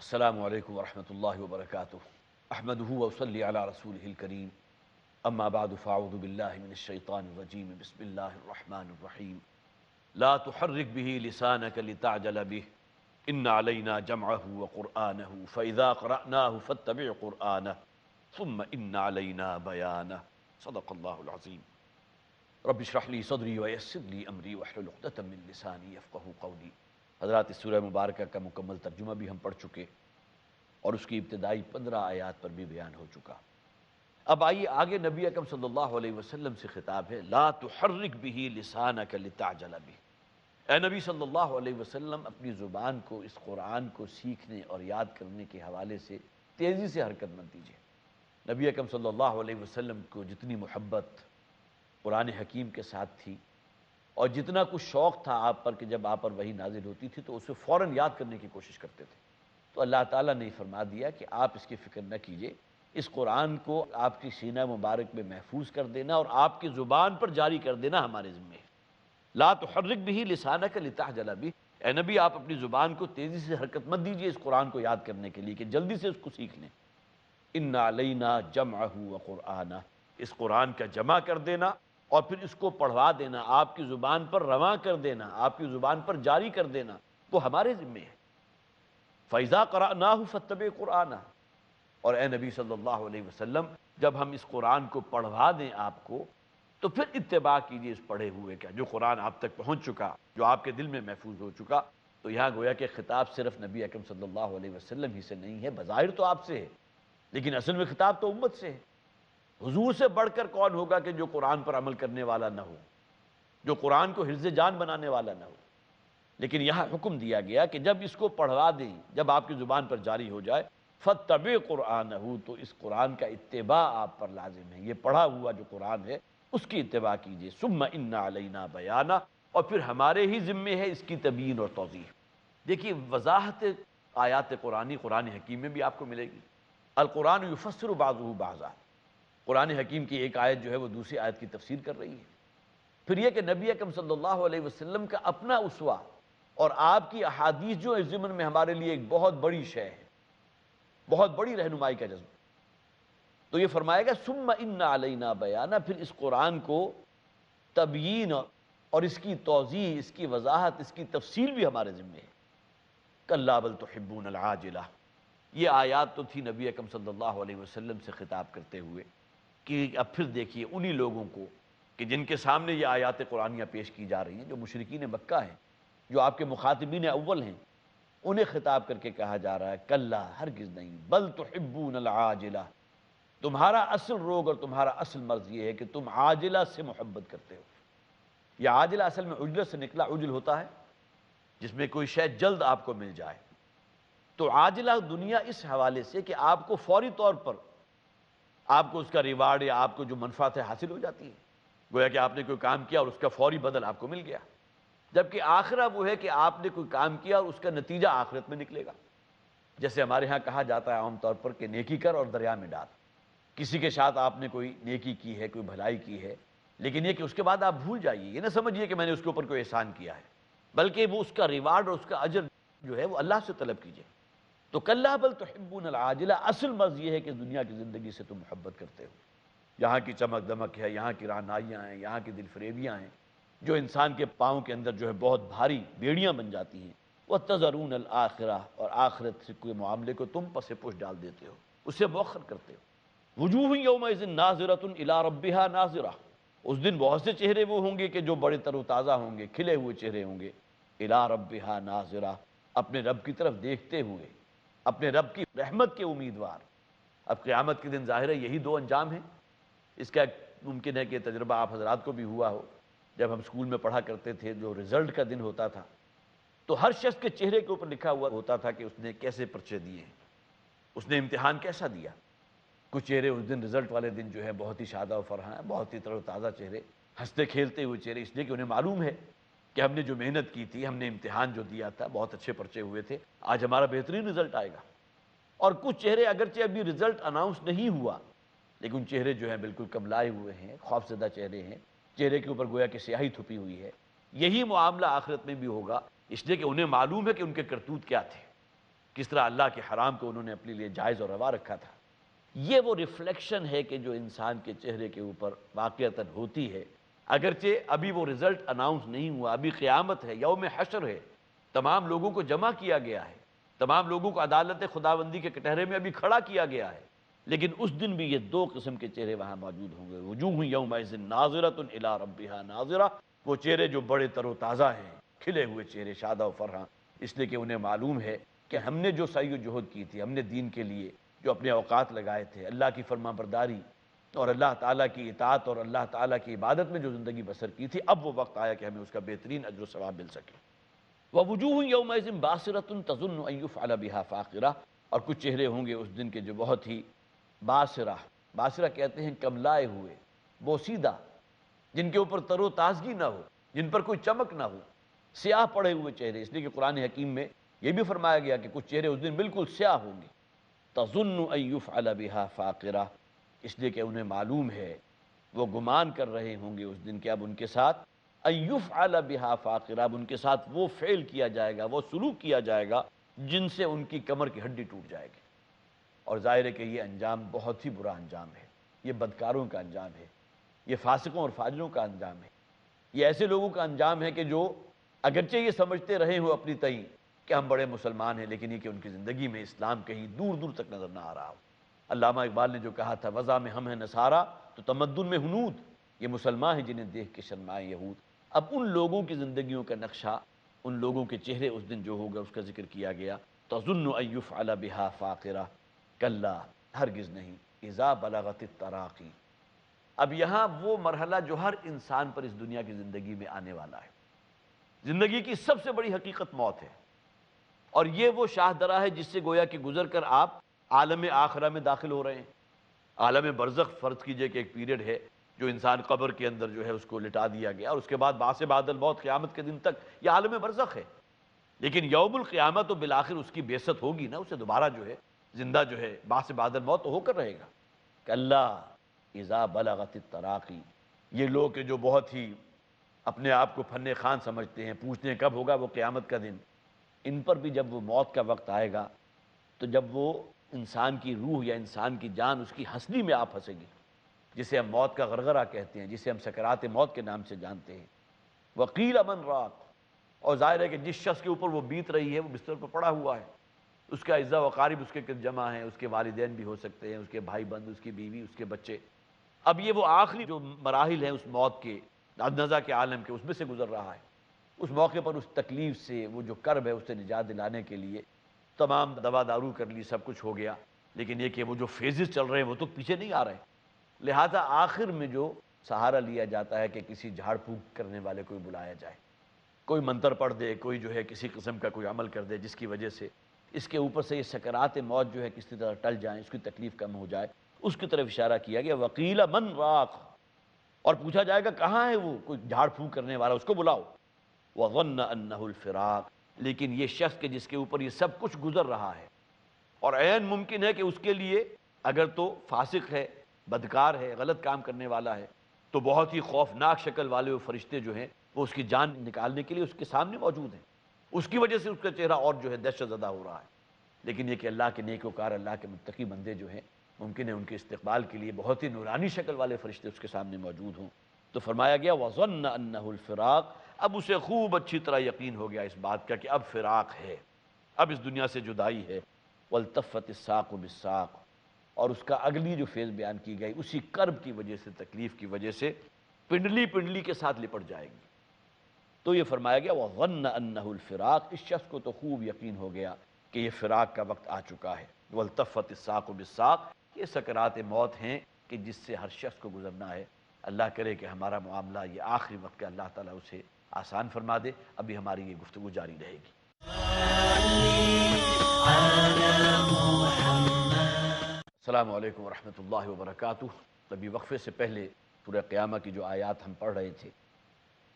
السلام علیکم ورحمۃ اللہ وبرکاتہ۔ احمدہ وصلی علی رسولہ الکریم، اما بعد فاعوذ باللہ من الشیطان الرجیم، بسم اللہ الرحمن الرحیم۔ لا تحرک به لسانک لتعجل به ان علینا جمعہ وقرآنہ فاذا قرأناہ فاتبع قرآنہ ثم ان علینا بیانہ۔ صدق اللہ العظیم۔ رب اشرح لی صدری ویسر لی امری واحلل عقدۃ من لسانی یفقہوا قولی۔ حضرات، اس سورہ مبارکہ کا مکمل ترجمہ بھی ہم پڑھ چکے اور اس کی ابتدائی 15 آیات پر بھی بیان ہو چکا۔ اب آئیے آگے نبی اکرم صلی اللہ علیہ وسلم سے خطاب ہے، لا تحرک به لسانک لتعجل به۔ اے نبی صلی اللہ علیہ وسلم، اپنی زبان کو اس قرآن کو سیکھنے اور یاد کرنے کے حوالے سے تیزی سے حرکت مت دیجیے۔ نبی اکرم صلی اللہ علیہ وسلم کو جتنی محبت قرآن حکیم کے ساتھ تھی اور جتنا کچھ شوق تھا آپ پر کہ جب آپ پر وحی نازل ہوتی تھی تو اسے فوراً یاد کرنے کی کوشش کرتے تھے، تو اللہ تعالیٰ نے فرما دیا کہ آپ اس کی فکر نہ کیجیے، اس قرآن کو آپ کی سینہ مبارک میں محفوظ کر دینا اور آپ کی زبان پر جاری کر دینا ہمارے ذمہ ہے۔ لا تحرک به لسانک لتعجل به۔ اے نبی، آپ اپنی زبان کو تیزی سے حرکت مت دیجیے اس قرآن کو یاد کرنے کے لیے کہ جلدی سے اس کو سیکھ لیں۔ ان علینا جمعہ وقرآنہ، اس قرآن کا جمع کر دینا اور پھر اس کو پڑھوا دینا، آپ کی زبان پر رواں کر دینا، آپ کی زبان پر جاری کر دینا، وہ ہمارے ذمہ ہے۔ فَإِذَا قَرَأْنَاهُ فَاتَّبِعْ قُرْآنَهُ، اور اے نبی صلی اللہ علیہ وسلم، جب ہم اس قرآن کو پڑھوا دیں آپ کو تو پھر اتباع کیجیے اس پڑھے ہوئے کا، جو قرآن آپ تک پہنچ چکا، جو آپ کے دل میں محفوظ ہو چکا۔ تو یہاں گویا کہ خطاب صرف نبی اکرم صلی اللہ علیہ وسلم ہی سے نہیں ہے، بظاہر تو آپ سے ہے لیکن اصل میں خطاب تو امت سے ہے۔ حضور سے بڑھ کر کون ہوگا کہ جو قرآن پر عمل کرنے والا نہ ہو، جو قرآن کو حفظ جان بنانے والا نہ ہو؟ لیکن یہاں حکم دیا گیا کہ جب اس کو پڑھوا دیں، جب آپ کی زبان پر جاری ہو جائے، فَاتَّبِعْ قُرْآنَهُ، تو اس قرآن کا اتباع آپ پر لازم ہے۔ یہ پڑھا ہوا جو قرآن ہے اس کی اتباع کیجیے۔ ثُمَّ إِنَّ عَلَيْنَا بَيَانَهُ، اور پھر ہمارے ہی ذمے ہے اس کی تبیین اور توضیح۔ دیکھیے، وضاحت آیات قرآن حکیم میں بھی آپ کو ملے گی۔ القرآن یفسر بعضہ بعضا، قرآن حکیم کی ایک آیت جو ہے وہ دوسری آیت کی تفسیر کر رہی ہے۔ پھر یہ کہ نبی اکرم صلی اللہ علیہ وسلم کا اپنا اسوہ اور آپ کی احادیث جو اس ضمن میں ہمارے لیے ایک بہت بڑی شے ہے، بہت بڑی رہنمائی کا جذبہ۔ تو یہ فرمائے گا ثم ان علینا بیانہ، پھر اس قرآن کو تبیین اور اس کی توضیح، اس کی وضاحت، اس کی تفصیل بھی ہمارے ذمہ ہے۔ کلا بل تحبون العاجلہ، یہ آیات تو تھی نبی اکرم صلی اللہ علیہ وسلم سے خطاب کرتے ہوئے کہ اب پھر دیکھیے انہی لوگوں کو کہ جن کے سامنے یہ آیات قرآنیہ پیش کی جا رہی ہیں، جو مشرکین مکہ ہیں، جو آپ کے مخاطبین اول ہیں، انہیں خطاب کر کے کہا جا رہا ہے کلا، ہرگز نہیں، بل تحبون العاجلہ، تمہارا اصل روگ اور تمہارا اصل مرض یہ ہے کہ تم عاجلہ سے محبت کرتے ہو۔ یہ عاجلہ اصل میں عجلہ سے نکلا، عجل ہوتا ہے جس میں کوئی شے جلد آپ کو مل جائے، تو عاجلہ دنیا اس حوالے سے کہ آپ کو فوری طور پر آپ کو اس کا ریوارڈ یا آپ کو جو منفعت ہے حاصل ہو جاتی ہے، گویا کہ آپ نے کوئی کام کیا اور اس کا فوری بدل آپ کو مل گیا۔ جبکہ آخرہ وہ ہے کہ آپ نے کوئی کام کیا اور اس کا نتیجہ آخرت میں نکلے گا۔ جیسے ہمارے ہاں کہا جاتا ہے عام طور پر کہ نیکی کر اور دریا میں ڈال۔ کسی کے ساتھ آپ نے کوئی نیکی کی ہے، کوئی بھلائی کی ہے، لیکن یہ کہ اس کے بعد آپ بھول جائیے، یہ نہ سمجھیے کہ میں نے اس کے اوپر کوئی احسان کیا ہے، بلکہ وہ اس کا ریوارڈ اور اس کا اجر جو ہے وہ اللہ سے طلب کیجیے۔ تو کلا بل تحبون العاجلہ، اصل مرض یہ ہے کہ دنیا کی زندگی سے تم محبت کرتے ہو۔ یہاں کی چمک دمک ہے، یہاں کی رعنائیاں ہیں، یہاں کی دل فریبیاں ہیں، جو انسان کے پاؤں کے اندر جو ہے بہت بھاری بیڑیاں بن جاتی ہیں۔ وَتَذَرُونَ الْآخِرَةَ، اور آخرت سے کوئی معاملے کو تم پس پش ڈال دیتے ہو، اسے مؤخر کرتے ہو۔ وجوہ یومئذ ناظرۃ الی ربہا ناظرہ، اس دن بہت سے چہرے وہ ہوں گے کہ جو بڑے تر و تازہ ہوں گے، کھلے ہوئے چہرے ہوں گے۔ الی ربہا ناظرہ، اپنے رب کی طرف دیکھتے ہوئے، اپنے رب کی رحمت کے امیدوار۔ اب قیامت کے دن ظاہر ہے یہی دو انجام ہیں۔ اس کا ممکن ہے کہ تجربہ آپ حضرات کو بھی ہوا ہو، جب ہم اسکول میں پڑھا کرتے تھے، جو رزلٹ کا دن ہوتا تھا تو ہر شخص کے چہرے کے اوپر لکھا ہوا ہوتا تھا کہ اس نے کیسے پرچے دیے ہیں، اس نے امتحان کیسا دیا۔ کچھ چہرے اس دن رزلٹ والے دن جو ہے بہت ہی شادہ و فرحاں، بہت ہی تر و تازہ چہرے، ہنستے کھیلتے ہوئے چہرے، اس لیے کہ انہیں معلوم ہے کہ ہم نے جو محنت کی تھی، ہم نے امتحان جو دیا تھا، بہت اچھے پرچے ہوئے تھے، آج ہمارا بہترین رزلٹ آئے گا۔ اور کچھ چہرے اگرچہ ابھی رزلٹ اناؤنس نہیں ہوا لیکن چہرے جو ہیں بالکل کملائے ہوئے ہیں، خوفزدہ چہرے ہیں، چہرے کے اوپر گویا کہ سیاہی تھپی ہوئی ہے۔ یہی معاملہ آخرت میں بھی ہوگا، اس لیے کہ انہیں معلوم ہے کہ ان کے کرتوت کیا تھے۔ کس طرح اللہ کے حرام کو انہوں نے اپنے لیے جائز اور روا رکھا تھا۔ یہ وہ ریفلیکشن ہے کہ جو انسان کے چہرے کے اوپر واقعتاً ہوتی ہے، اگرچہ ابھی وہ رزلٹ اناؤنس نہیں ہوا، ابھی قیامت ہے، یوم حشر ہے، تمام لوگوں کو جمع کیا گیا ہے، تمام لوگوں کو عدالت خداوندی کے کٹہرے میں ابھی کھڑا کیا گیا ہے، لیکن اس دن بھی یہ دو قسم کے چہرے وہاں موجود ہوں گے۔ وجوہ یومئذ ناظرۃ الی ربہا ناظرہ، وہ چہرے جو بڑے تر و تازہ ہیں، کھلے ہوئے چہرے، شادہ و فرحاں، اس لیے کہ انہیں معلوم ہے کہ ہم نے جو سعی و جہد کی تھی، ہم نے دین کے لیے جو اپنے اوقات لگائے تھے، اللہ کی فرما برداری اور اللہ تعالیٰ کی اطاعت اور اللہ تعالیٰ کی عبادت میں جو زندگی بسر کی تھی، اب وہ وقت آیا کہ ہمیں اس کا بہترین اجر و ثواب مل سکے۔ وَوُجُوهٌ يَوْمَئِذٍ بَاسِرَةٌ تَظُنُّ أَن يُفْعَلَ بِهَا فَاقِرَةٌ، اور کچھ چہرے ہوں گے اس دن کے جو بہت ہی باسرہ، باسرہ کہتے ہیں کملائے ہوئے، بوسیدہ، جن کے اوپر تر و تازگی نہ ہو، جن پر کوئی چمک نہ ہو، سیاہ پڑے ہوئے چہرے۔ اس لیے کہ قرآن حکیم میں یہ بھی فرمایا گیا کہ کچھ چہرے اس دن بالکل سیاہ ہوں گے۔ تَظُنُّ أَن يُفْعَلَ بِهَا فَاقِرَةٌ، اس لیے کہ انہیں معلوم ہے، وہ گمان کر رہے ہوں گے اس دن کہ اب ان کے ساتھ أن يفعل بها فاقرہ، اب ان کے ساتھ وہ فعل کیا جائے گا، وہ سلوک کیا جائے گا جن سے ان کی کمر کی ہڈی ٹوٹ جائے گی۔ اور ظاہر ہے کہ یہ انجام بہت ہی برا انجام ہے، یہ بدکاروں کا انجام ہے، یہ فاسقوں اور فاجروں کا انجام ہے، یہ ایسے لوگوں کا انجام ہے کہ جو اگرچہ یہ سمجھتے رہے ہو اپنی تئیں کہ ہم بڑے مسلمان ہیں، لیکن یہ کہ ان کی زندگی میں اسلام کہیں دور دور تک نظر نہ آ رہا ہو۔ علامہ اقبال نے جو کہا تھا، وضع میں ہم ہیں نصارہ تو تمدن میں ہنود، یہ مسلمان ہیں جنہیں دیکھ کے شرمائے یہود۔ اب ان لوگوں کی زندگیوں کا نقشہ، ان لوگوں کے چہرے اس دن جو ہوگا اس کا ذکر کیا گیا۔ تظن ان یفعل بها فاقرہ، کلا، ہرگز نہیں، اذا بلغت التراقی۔ اب یہاں وہ مرحلہ جو ہر انسان پر اس دنیا کی زندگی میں آنے والا ہے، زندگی کی سب سے بڑی حقیقت موت ہے، اور یہ وہ شاہدرہ ہے جس سے گویا کہ گزر کر آپ عالم آخرہ میں داخل ہو رہے ہیں۔ عالم برزخ فرض کیجئے کہ ایک پیریڈ ہے جو انسان قبر کے اندر جو ہے اس کو لٹا دیا گیا، اور اس کے بعد بعث بعد الموت، قیامت کے دن تک یہ عالم برزخ ہے۔ لیکن یوم القیامت تو بالآخر اس کی بعثت ہوگی نا، اسے دوبارہ جو ہے زندہ جو ہے بعث بعد الموت تو ہو کر رہے گا۔ کلا اذا بلغت التراقی، یہ لوگ کہ جو بہت ہی اپنے آپ کو فن خان سمجھتے ہیں، پوچھتے ہیں کب ہوگا وہ قیامت کا دن، ان پر بھی جب وہ موت کا وقت آئے گا تو جب وہ انسان کی روح یا انسان کی جان اس کی ہنسلی میں آپ پھنسے گی، جسے ہم موت کا غرغرہ کہتے ہیں، جسے ہم سکرات موت کے نام سے جانتے ہیں۔ وقیل من راق، اور ظاہر ہے کہ جس شخص کے اوپر وہ بیت رہی ہے وہ بستر پر پڑا ہوا ہے، اس کا اعزا و اقارب اس کے گرد جمع ہیں، اس کے والدین بھی ہو سکتے ہیں، اس کے بھائی بند، اس کی بیوی، اس کے بچے۔ اب یہ وہ آخری جو مراحل ہیں اس موت کے، نزا کے عالم کے، اس میں سے گزر رہا ہے۔ اس موقع پر اس تکلیف سے، وہ جو کرب ہے اس سے نجات دلانے کے لیے تمام دوا دارو کر لی، سب کچھ ہو گیا، لیکن یہ کہ وہ جو فیزز چل رہے ہیں وہ تو پیچھے نہیں آ رہے۔ لہذا آخر میں جو سہارا لیا جاتا ہے کہ کسی جھاڑ پھونک کرنے والے کو بلایا جائے، کوئی منتر پڑھ دے، کوئی جو ہے کسی قسم کا کوئی عمل کر دے جس کی وجہ سے اس کے اوپر سے یہ سکرات موت جو ہے کسی طرح ٹل جائیں، اس کی تکلیف کم ہو جائے، اس کی طرف اشارہ کیا گیا۔ وقیل من راق، اور پوچھا جائے گا کہاں ہے وہ کوئی جھاڑ پھونک کرنے والا، اس کو بلاؤ۔ وظن انہ الفراق، لیکن یہ شخص کے جس کے اوپر یہ سب کچھ گزر رہا ہے، اور عین ممکن ہے کہ اس کے لیے اگر تو فاسق ہے، بدکار ہے، غلط کام کرنے والا ہے، تو بہت ہی خوفناک شکل والے وہ فرشتے جو ہیں وہ اس کی جان نکالنے کے لیے اس کے سامنے موجود ہیں، اس کی وجہ سے اس کا چہرہ اور جو ہے دہشت زدہ ہو رہا ہے۔ لیکن یہ کہ اللہ کے نیکوکار، اللہ کے متقی بندے جو ہیں، ممکن ہے ان کے استقبال کے لیے بہت ہی نورانی شکل والے فرشتے اس کے سامنے موجود ہوں۔ تو فرمایا گیا وَظَنَّ أَنَّهُ الْفِرَاقُ، اب اسے خوب اچھی طرح یقین ہو گیا اس بات کا کہ اب فراق ہے، اب اس دنیا سے جدائی ہے۔ وَالْتَفَّتِ السَّاقُ بِالسَّاقِ، اور اس کا اگلی جو فیز بیان کی گئی، اسی کرب کی وجہ سے، تکلیف کی وجہ سے پنڈلی پنڈلی کے ساتھ لپٹ جائے گی۔ تو یہ فرمایا گیا وَظَنَّ أَنَّهُ الْفِرَاقُ، اس شخص کو تو خوب یقین ہو گیا کہ یہ فراق کا وقت آ چکا ہے۔ وَالْتَفَّتِ السَّاقُ بِالسَّاقِ، یہ سکرات موت ہیں کہ جس سے ہر شخص کو گزرنا ہے۔ اللہ کرے کہ ہمارا معاملہ یہ آخری وقت کا اللہ تعالیٰ اسے آسان فرما دے۔ ابھی ہماری یہ گفتگو جاری رہے گی۔ السلام علیکم ورحمۃ اللہ وبرکاتہ۔ ابھی وقفے سے پہلے سورہ قیامہ کی جو آیات ہم پڑھ رہے تھے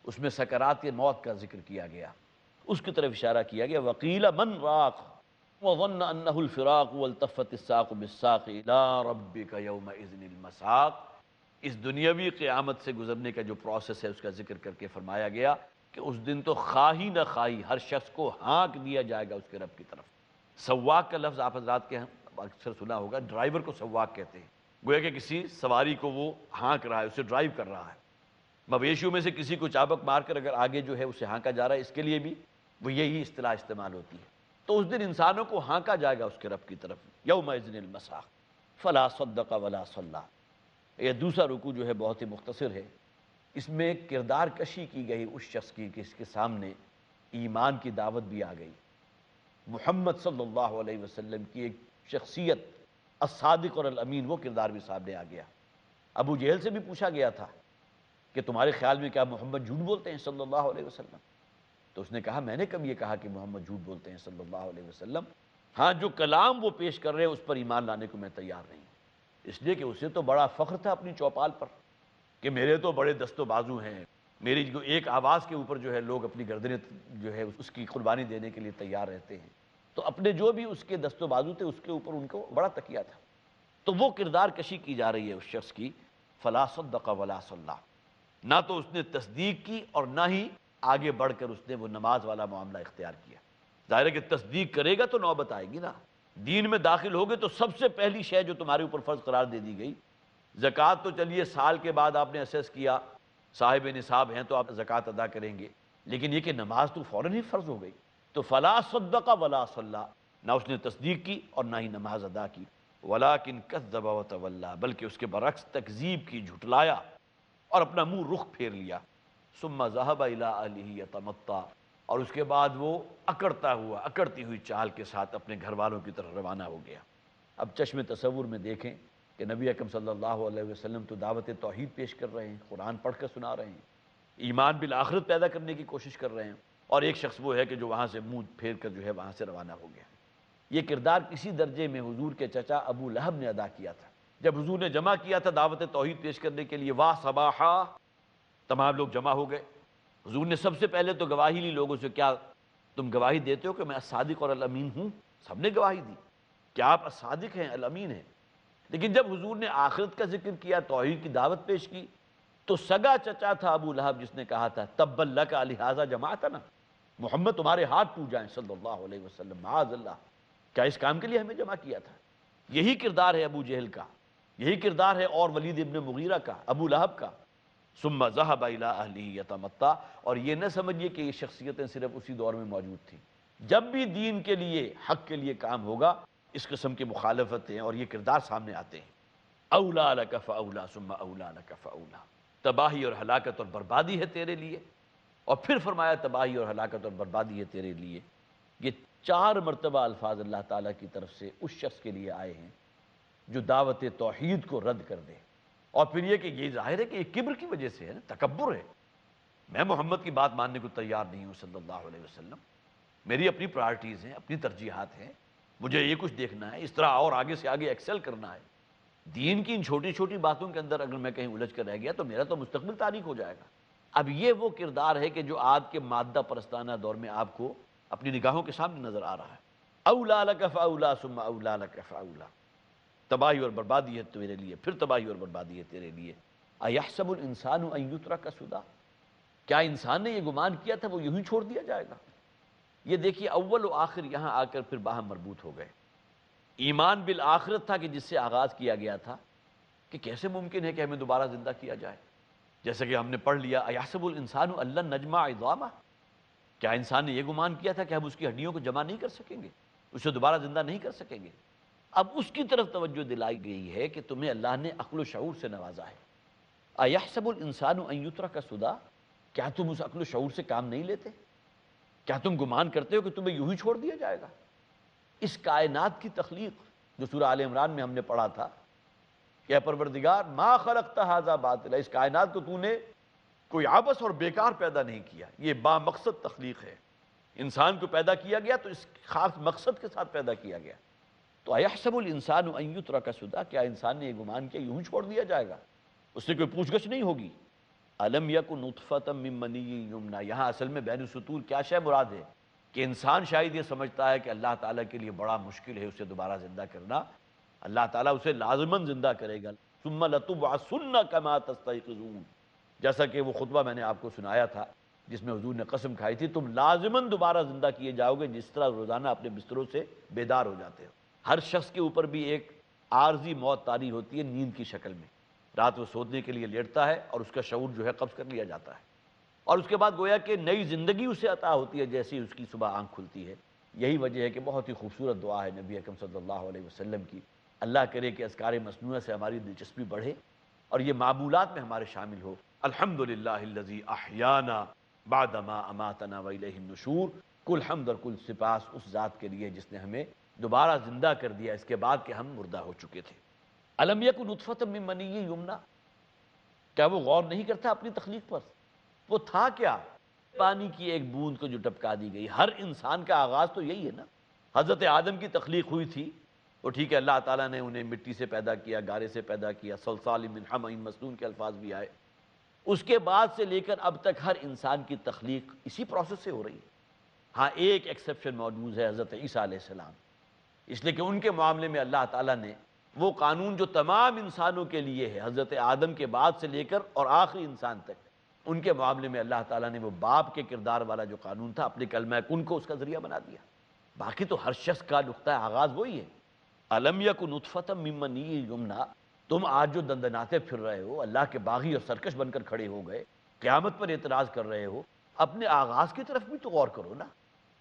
اس میں سکرات موت کا ذکر کیا گیا، اس کی طرف اشارہ کیا گیا۔ وقیل من راق وظن انہ الفراق والتفت الساق بالساق الى ربک یومئذ المساق۔ اس دنیاوی قیامت سے گزرنے کا جو پروسیس ہے اس کا ذکر کر کے فرمایا گیا کہ اس دن تو خواہی نہ خواہی ہر شخص کو ہانک دیا جائے گا اس کے رب کی طرف۔ سواق کا لفظ آپ حضرات کے اکثر سنا ہوگا، ڈرائیور کو سواق کہتے ہیں، گویا کہ کسی سواری کو وہ ہانک رہا ہے، اسے ڈرائیو کر رہا ہے۔ مویشیوں میں سے کسی کو چابک مار کر اگر آگے جو ہے اسے ہانکا جا رہا ہے، اس کے لیے بھی وہ یہی اصطلاح استعمال ہوتی ہے۔ تو اس دن انسانوں کو ہانکا جائے گا اس کے رب کی طرف، یومئذ المساق فلا صدق ولا صلی۔ یہ دوسرا رکوع جو ہے بہت ہی مختصر ہے، اس میں کردار کشی کی گئی اس شخص کی کہ اس کے سامنے ایمان کی دعوت بھی آ گئی، محمد صلی اللہ علیہ وسلم کی ایک شخصیت الصادق اور الامین وہ کردار بھی سامنے آ گیا۔ ابو جہل سے بھی پوچھا گیا تھا کہ تمہارے خیال میں کیا محمد جھوٹ بولتے ہیں صلی اللہ علیہ وسلم؟ تو اس نے کہا میں نے کب یہ کہا کہ محمد جھوٹ بولتے ہیں صلی اللہ علیہ وسلم، ہاں جو کلام وہ پیش کر رہے ہیں اس پر ایمان لانے کو میں تیار نہیں، اس لیے کہ اسے تو بڑا فخر تھا اپنی چوپال پر کہ میرے تو بڑے دست و بازو ہیں، میری جو ایک آواز کے اوپر جو ہے لوگ اپنی گردنیں جو ہے اس کی قربانی دینے کے لیے تیار رہتے ہیں، تو اپنے جو بھی اس کے دست و بازو تھے اس کے اوپر ان کو بڑا تکیہ تھا۔ تو وہ کردار کشی کی جا رہی ہے اس شخص کی، فلا صدق ولا صلی، نہ تو اس نے تصدیق کی اور نہ ہی آگے بڑھ کر اس نے وہ نماز والا معاملہ اختیار کیا۔ ظاہر ہے کہ تصدیق کرے گا تو نوبت آئے گی نا، دین میں داخل ہوگے تو سب سے پہلی شے جو تمہارے اوپر فرض قرار دے دی گئی زکوٰۃ، تو چلیے سال کے بعد آپ نے اسیس کیا صاحب نصاب ہیں تو آپ زکوٰۃ ادا کریں گے، لیکن یہ کہ نماز تو فوراً ہی فرض ہو گئی، تو فلا صدق ولا صلی، نہ اس نے تصدیق کی اور نہ ہی نماز ادا کی، ولکن کذب وتولی، بلکہ اس کے برعکس تکذیب کی، جھٹلایا اور اپنا منہ رخ پھیر لیا، ثم ذهب الى اهله يتمطى، اور اس کے بعد وہ اکڑتی ہوئی چال کے ساتھ اپنے گھر والوں کی طرف روانہ ہو گیا۔ اب چشم تصور میں دیکھیں کہ نبی اکرم صلی اللہ علیہ وسلم تو دعوت توحید پیش کر رہے ہیں، قرآن پڑھ کر سنا رہے ہیں، ایمان بالآخرت پیدا کرنے کی کوشش کر رہے ہیں، اور ایک شخص وہ ہے کہ جو وہاں سے منہ پھیر کر جو ہے وہاں سے روانہ ہو گیا۔ یہ کردار کسی درجے میں حضور کے چچا ابو لہب نے ادا کیا تھا۔ جب حضور نے جمع کیا تھا دعوت توحید پیش کرنے کے لیے، واہ صباحا، تمام لوگ جمع ہو گئے، حضور نے سب سے پہلے تو گواہی لی لوگوں سے، کیا تم گواہی دیتے ہو کہ میں الصادق اور الامین ہوں؟ سب نے گواہی دی کہ آپ الصادق ہیں، الامین ہیں۔ لیکن جب حضور نے آخرت کا ذکر کیا، توحید کی دعوت پیش کی، تو سگا چچا تھا ابو لہب جس نے کہا تھا تبا لک لہذا جمعتنا، محمد تمہارے ہاتھ ٹوٹ جائیں صلی اللہ علیہ وسلم، معاذ اللہ، کیا اس کام کے لیے ہمیں جمع کیا تھا؟ یہی کردار ہے ابو جہل کا، یہی کردار ہے اور ولید ابن مغیرہ کا، ابو لہب کا۔ ثم ذهب الى اهله يتمطى، اور یہ نہ سمجھیے کہ یہ شخصیتیں صرف اسی دور میں موجود تھیں، جب بھی دین کے لیے، حق کے لیے کام ہوگا اس قسم کی مخالفتیں اور یہ کردار سامنے آتے ہیں۔ اولا لک فاولا ثم اولا لک فاولا، تباہی اور ہلاکت اور بربادی ہے تیرے لیے، اور پھر فرمایا تباہی اور ہلاکت اور بربادی ہے تیرے لیے۔ یہ 4 مرتبہ الفاظ اللہ تعالیٰ کی طرف سے اس شخص کے لیے آئے ہیں جو دعوت توحید کو رد کر دے، اور پھر یہ کہ یہ ظاہر ہے کہ یہ کبر کی وجہ سے ہے، تکبر ہے، میں محمد کی بات ماننے کو تیار نہیں ہوں صلی اللہ علیہ وسلم، میری اپنی پرائرٹیز ہیں، اپنی ترجیحات ہیں، مجھے یہ کچھ دیکھنا ہے، اس طرح اور آگے سے آگے ایکسل کرنا ہے، دین کی ان چھوٹی چھوٹی باتوں کے اندر اگر میں کہیں الجھ کر رہ گیا تو میرا تو مستقبل تاریک ہو جائے گا۔ اب یہ وہ کردار ہے کہ جو آج کے مادہ پرستانہ دور میں آپ کو اپنی نگاہوں کے سامنے نظر آ رہا ہے۔ اولا لک فاولا ثم اولا لک فاولا، تباہی اور بربادی ہے تیرے لیے، پھر تباہی اور بربادی ہے تیرے لیے۔ ایحسب الانسان ان یترک سدی، کیا انسان نے یہ گمان کیا تھا وہ یوں ہی چھوڑ دیا جائے گا؟ یہ دیکھیے اول و آخر یہاں آ کر پھر باہم مربوط ہو گئے۔ ایمان بالآخرت تھا کہ جس سے آغاز کیا گیا تھا کہ کیسے ممکن ہے کہ ہمیں دوبارہ زندہ کیا جائے، جیسا کہ ہم نے پڑھ لیا ایحسب الانسان ان لن نجمع عظامہ، کیا انسان نے یہ گمان کیا تھا کہ ہم اس کی ہڈیوں کو جمع نہیں کر سکیں گے، اسے دوبارہ زندہ نہیں کر سکیں گے؟ اب اس کی طرف توجہ دلائی گئی ہے کہ تمہیں اللہ نے عقل و شعور سے نوازا ہے۔ ایحسب الانسان ان یترک سدی، کیا تم اس عقل و شعور سے کام نہیں لیتے؟ کیا تم گمان کرتے ہو کہ تمہیں یوں ہی چھوڑ دیا جائے گا؟ اس کائنات کی تخلیق جو سورہ آل عمران میں ہم نے پڑھا تھا کہ اے پروردگار ما خلقت ھذا باطلا، اس کائنات کو تو نے کوئی عبث اور بیکار پیدا نہیں کیا، یہ با مقصد تخلیق ہے، انسان کو پیدا کیا گیا تو اس خاص مقصد کے ساتھ پیدا کیا گیا۔ تو ایحسب الانسان ان یترک سدی، کیا انسان نے یہ گمان کیا یوں ہی چھوڑ دیا جائے گا، اس سے کوئی پوچھ گچھ نہیں ہوگی؟ الم یک نطفۃ من منی یمنی، یہاں اصل میں بین السطور کیا شے مراد ہے کہ انسان شاید یہ سمجھتا ہے کہ اللہ تعالیٰ کے لیے بڑا مشکل ہے اسے دوبارہ زندہ کرنا، اللہ تعالیٰ اسے لازماً زندہ کرے گا، ثم لتبعثن کما تستيقظون، جیسا کہ وہ خطبہ میں نے آپ کو سنایا تھا جس میں حضور نے قسم کھائی تھی تم لازماً دوبارہ زندہ کیے جاؤ گے جس طرح روزانہ اپنے بستروں سے بیدار ہو جاتے ہو۔ ہر شخص کے اوپر بھی ایک عارضی موت طاری ہوتی ہے نیند کی شکل میں، رات وہ سونے کے لیے لیٹتا ہے اور اس کا شعور جو ہے قبض کر لیا جاتا ہے، اور اس کے بعد گویا کہ نئی زندگی اسے عطا ہوتی ہے جیسے ہی اس کی صبح آنکھ کھلتی ہے۔ یہی وجہ ہے کہ بہت ہی خوبصورت دعا ہے نبی اکرم صلی اللہ علیہ وسلم کی، اللہ کرے کہ اذکار مصنوعہ سے ہماری دلچسپی بڑھے اور یہ معمولات میں ہمارے شامل ہو۔ الحمدللہ الذی احیانا بعدما اماتنا والیہ النشور، کل حمد اور کل سپاس اس ذات کے لیے جس نے ہمیں دوبارہ زندہ کر دیا اس کے بعد کہ ہم مردہ ہو چکے تھے۔ الم یکن نطفۃ من منی یمنی، کیا وہ غور نہیں کرتا اپنی تخلیق پر؟ وہ تھا کیا؟ پانی کی ایک بوند کو جو ٹپکا دی گئی۔ ہر انسان کا آغاز تو یہی ہے نا۔ حضرت آدم کی تخلیق ہوئی تھی، وہ ٹھیک ہے اللہ تعالیٰ نے انہیں مٹی سے پیدا کیا، گارے سے پیدا کیا، صلصال من حمأ مسنون کے الفاظ بھی آئے۔ اس کے بعد سے لے کر اب تک ہر انسان کی تخلیق اسی پروسیس سے ہو رہی ہے۔ ہاں ایک ایکسیپشن موجود ہے حضرت عیسیٰ علیہ السلام، اس لیے کہ ان کے معاملے میں اللہ تعالیٰ نے وہ قانون جو تمام انسانوں کے لیے ہے، حضرت آدم کے بعد سے لے کر اور آخری انسان تک، ان کے معاملے میں اللہ تعالیٰ نے وہ باپ کے کردار والا جو قانون تھا اپنے کلمہ کن کو اس کا ذریعہ بنا دیا۔ باقی تو ہر شخص کا نقطہ آغاز وہی ہے۔ الم یکن نطفۃ من منی یمنی، تم آج جو دندناتے پھر رہے ہو، اللہ کے باغی اور سرکش بن کر کھڑے ہو گئے، قیامت پر اعتراض کر رہے ہو، اپنے آغاز کی طرف بھی تو غور کرو نا۔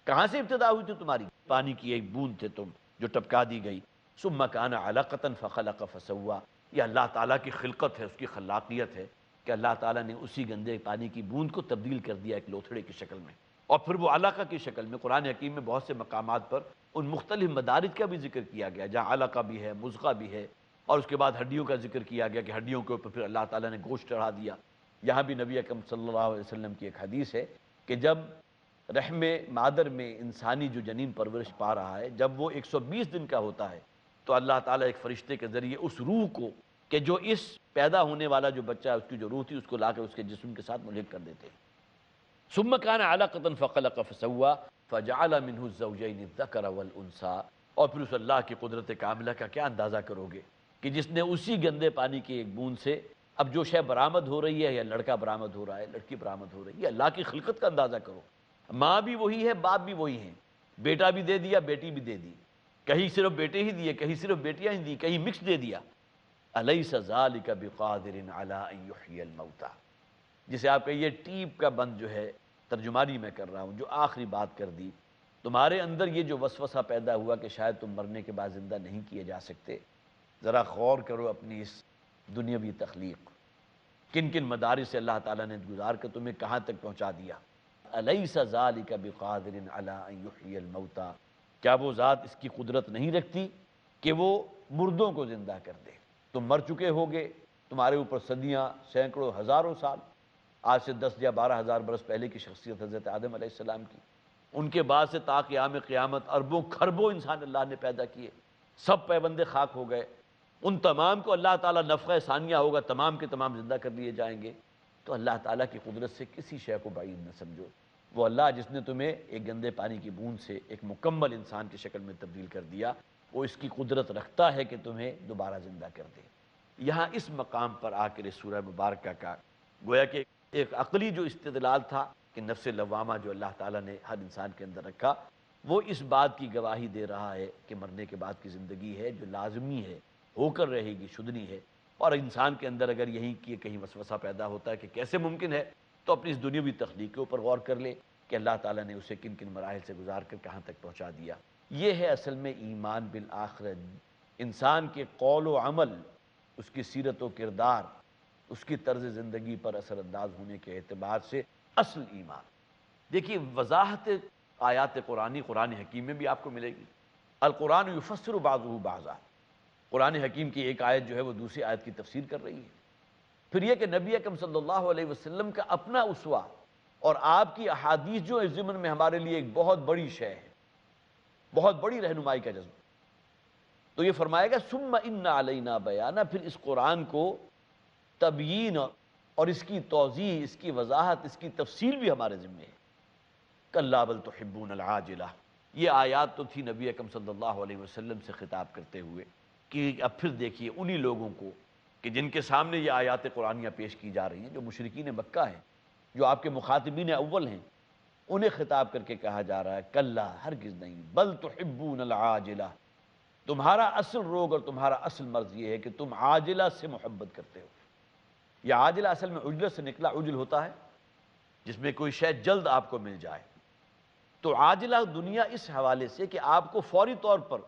کہاں سے ابتدا ہوئی تھی تمہاری؟ پانی کی ایک بوند تھے تم جو ٹپکا دی گئی۔ ثم کان علقۃ فخلق فسوی، یہ اللہ تعالیٰ کی خلقت ہے، اس کی خلاقیت ہے کہ اللہ تعالیٰ نے اسی گندے پانی کی بوند کو تبدیل کر دیا ایک لوتھڑے کی شکل میں، اور پھر وہ علقہ کی شکل میں۔ قرآن حکیم میں بہت سے مقامات پر ان مختلف مدارج کا بھی ذکر کیا گیا، جہاں علقہ بھی ہے، مضغہ بھی ہے، اور اس کے بعد ہڈیوں کا ذکر کیا گیا کہ ہڈیوں کے اوپر پھر اللہ تعالیٰ نے گوشت چڑھا دیا۔ یہاں بھی نبی اکرم صلی اللہ علیہ وسلم کی ایک حدیث ہے کہ جب رحم مادر میں انسانی جو جنین پرورش پا رہا ہے، جب وہ 120 دن کا ہوتا ہے تو اللہ تعالیٰ ایک فرشتے کے ذریعے اس روح کو کہ جو اس پیدا ہونے والا جو بچہ ہے اس کی جو روح تھی اس کو لا کے اس کے جسم کے ساتھ ملحق کر دیتے ہیں۔ ثم كان علقة فخلق فسوى فجعل منه الزوجين الذكر والانثى، اور پھر اس اللہ کی قدرت کاملہ کا کیا اندازہ کرو گے کہ جس نے اسی گندے پانی کی ایک بوند سے اب جو شے برآمد ہو رہی ہے، یا لڑکا برآمد ہو رہا ہے، لڑکی برآمد ہو رہی ہے، اللہ کی خلقت کا اندازہ کرو۔ ماں بھی وہی ہے، باپ بھی وہی ہیں، بیٹا بھی دے دیا، بیٹی بھی دے دی، کہیں صرف بیٹے ہی دیے، کہیں صرف بیٹیاں ہی دی، کہیں مکس دے دیا۔ الیس ذلک بقادر علی ان یحیی الموتى، جسے آپ کہیے ٹیپ کا بند جو ہے، ترجمانی میں کر رہا ہوں، جو آخری بات کر دی، تمہارے اندر یہ جو وسوسہ پیدا ہوا کہ شاید تم مرنے کے بعد زندہ نہیں کیے جا سکتے، ذرا غور کرو اپنی اس دنیاوی تخلیق، کن کن مدارج سے اللہ تعالیٰ نے گزار کر تمہیں کہاں تک پہنچا دیا۔ الیس ذلک بقادر علی ان یحیی الموتى، کیا وہ ذات اس کی قدرت نہیں رکھتی کہ وہ مردوں کو زندہ کر دے؟ تم مر چکے ہوگے، تمہارے اوپر صدیاں، سینکڑوں، ہزاروں سال، آج سے 10 یا 12,000 برس پہلے کی شخصیت حضرت آدم علیہ السلام کی، ان کے بعد سے تا قیام قیامت اربوں کھربوں انسان اللہ نے پیدا کیے، سب پیوندے خاک ہو گئے، ان تمام کو اللہ تعالیٰ نفخہ ثانیہ ہوگا، تمام کے تمام زندہ کر لیے جائیں گے۔ تو اللہ تعالیٰ کی قدرت سے کسی شے کو بعید نہ سمجھو۔ وہ اللہ جس نے تمہیں ایک گندے پانی کی بوند سے ایک مکمل انسان کی شکل میں تبدیل کر دیا، وہ اس کی قدرت رکھتا ہے کہ تمہیں دوبارہ زندہ کر دے۔ یہاں اس مقام پر آ کر اس سورہ مبارکہ کا گویا کہ ایک عقلی جو استدلال تھا کہ نفس لوامہ جو اللہ تعالیٰ نے ہر انسان کے اندر رکھا، وہ اس بات کی گواہی دے رہا ہے کہ مرنے کے بعد کی زندگی ہے جو لازمی ہے، ہو کر رہے گی، شدنی ہے۔ اور انسان کے اندر اگر یہی کہ کہیں وسوسہ پیدا ہوتا ہے کہ کیسے ممکن ہے، تو اپنی اس دنیاوی تخلیق کے اوپر غور کر لے کہ اللہ تعالیٰ نے اسے کن کن مراحل سے گزار کر کہاں تک پہنچا دیا۔ یہ ہے اصل میں ایمان بالآخرت، انسان کے قول و عمل، اس کی سیرت و کردار، اس کی طرز زندگی پر اثر انداز ہونے کے اعتبار سے اصل ایمان۔ دیکھیے وضاحت آیات قرآن حکیم میں بھی آپ کو ملے گی۔ القرآن یفسر بعضہ بعضا، قرآن حکیم کی ایک آیت جو ہے وہ دوسری آیت کی تفسیر کر رہی ہے۔ پھر یہ کہ نبی اکرم صلی اللہ علیہ وسلم کا اپنا اسوہ اور آپ کی احادیث جو اس ضمن میں ہمارے لیے ایک بہت بڑی شے ہے، بہت بڑی رہنمائی کا جذبہ، تو یہ فرمائے گا ثم ان علینا بیانہ، پھر اس قرآن کو تبیین اور اس کی توضیح، اس کی وضاحت، اس کی تفصیل بھی ہمارے ذمہ ہے۔ کلا بل تحبون العاجلہ، یہ آیات تو تھی نبی اکرم صلی اللہ علیہ وسلم سے خطاب کرتے ہوئے کہ اب پھر دیکھیے انہی لوگوں کو کہ جن کے سامنے یہ آیات قرآنیہ پیش کی جا رہی ہیں، جو مشرکین مکہ ہیں، جو آپ کے مخاطبین اول ہیں انہیں خطاب کر کے کہا جا رہا ہے کلا ہرگز نہیں، بل تحبون العاجلہ، تمہارا اصل روگ اور تمہارا اصل مرض یہ ہے کہ تم عاجلہ سے محبت کرتے ہو۔ یہ عاجلہ اصل میں عجلہ سے نکلا، عجل ہوتا ہے جس میں کوئی شے جلد آپ کو مل جائے، تو عاجلہ دنیا اس حوالے سے کہ آپ کو فوری طور پر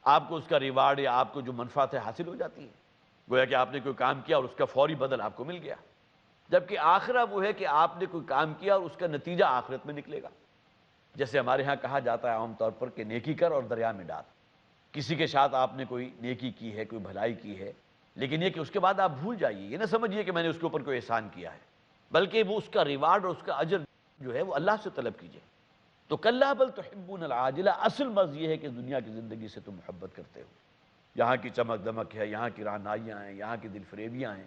آپ کو اس کا ریوارڈ یا آپ کو جو منفعت حاصل ہو جاتی ہے، گویا کہ آپ نے کوئی کام کیا اور اس کا فوری بدل آپ کو مل گیا، جبکہ آخرہ وہ ہے کہ آپ نے کوئی کام کیا اور اس کا نتیجہ آخرت میں نکلے گا۔ جیسے ہمارے ہاں کہا جاتا ہے عام طور پر کہ نیکی کر اور دریا میں ڈال، کسی کے ساتھ آپ نے کوئی نیکی کی ہے، کوئی بھلائی کی ہے، لیکن یہ کہ اس کے بعد آپ بھول جائیے، یہ نہ سمجھیے کہ میں نے اس کے اوپر کوئی احسان کیا ہے، بلکہ وہ اس کا ریوارڈ اور اس کا اجر جو ہے وہ اللہ سے طلب کیجیے۔ تو کلا بل تحبون العاجلہ، اصل مرض یہ ہے کہ دنیا کی زندگی سے تم محبت کرتے ہو، یہاں کی چمک دمک ہے، یہاں کی رعنائیاں ہیں، یہاں کی دل فریبیاں ہیں،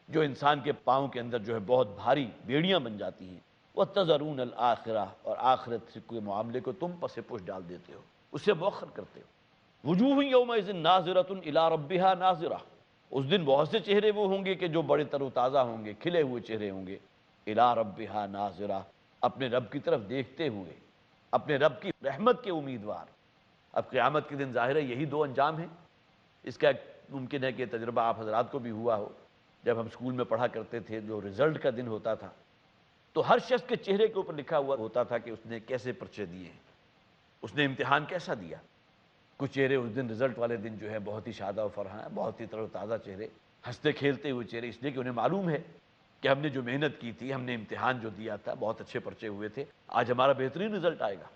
جو انسان کے پاؤں کے اندر جو ہے بہت بھاری بیڑیاں بن جاتی ہیں۔ وَتَذَرُونَ الْآخِرَةَ، اور آخرت سے کوئی معاملے کو تم پس پش ڈال دیتے ہو، اسے مؤخر کرتے ہو۔ وجوہ یومئذ ناظرۃ الی ربہا ناظرہ، اس دن بہت سے چہرے وہ ہوں گے کہ جو بڑے تر و تازہ ہوں گے، کھلے ہوئے چہرے ہوں گے، الی ربہا ناظرہ، اپنے رب کی طرف دیکھتے ہوئے، اپنے رب کی رحمت کے امیدوار۔ اب قیامت کے دن ظاہر ہے یہی دو انجام ہیں۔ اس کا ممکن ہے کہ تجربہ آپ حضرات کو بھی ہوا ہو، جب ہم اسکول میں پڑھا کرتے تھے، جو رزلٹ کا دن ہوتا تھا تو ہر شخص کے چہرے کے اوپر لکھا ہوا ہوتا تھا کہ اس نے کیسے پرچے دیے ہیں، اس نے امتحان کیسا دیا۔ کچھ چہرے اس دن رزلٹ والے دن جو ہے بہت ہی شادہ و فرحاں، بہت ہی تر و تازہ چہرے، ہنستے کھیلتے ہوئے چہرے، اس لیے کہ انہیں معلوم ہے کہ ہم نے جو محنت کی تھی، ہم نے امتحان جو دیا تھا، بہت اچھے پرچے ہوئے تھے، آج ہمارا بہترین رزلٹ آئے گا۔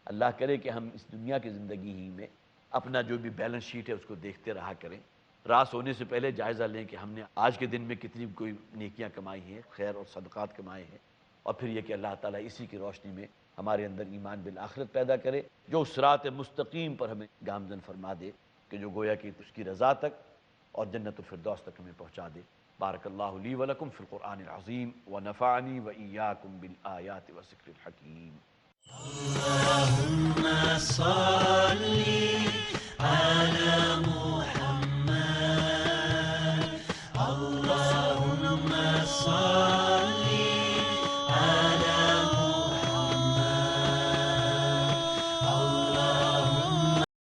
اللہ کرے کہ ہم اس دنیا کی زندگی ہی میں اپنا جو بھی بیلنس شیٹ ہے اس کو دیکھتے رہا کریں، رات سونے سے پہلے جائزہ لیں کہ ہم نے آج کے دن میں کتنی کوئی نیکیاں کمائی ہیں، خیر اور صدقات کمائے ہیں، اور پھر یہ کہ اللہ تعالیٰ اسی کی روشنی میں ہمارے اندر ایمان بالآخرت پیدا کرے، جو صراط مستقیم پر ہمیں گامزن فرما دے، کہ جو گویا کہ اس کی رضا تک اور جنت الفردوس تک ہمیں پہنچا دے۔ بارک اللہ لی ولکم فی القرآن العظیم ونفعنی وإیاکم بالآیات والذکر الحکیم۔ اللهم صل على محمد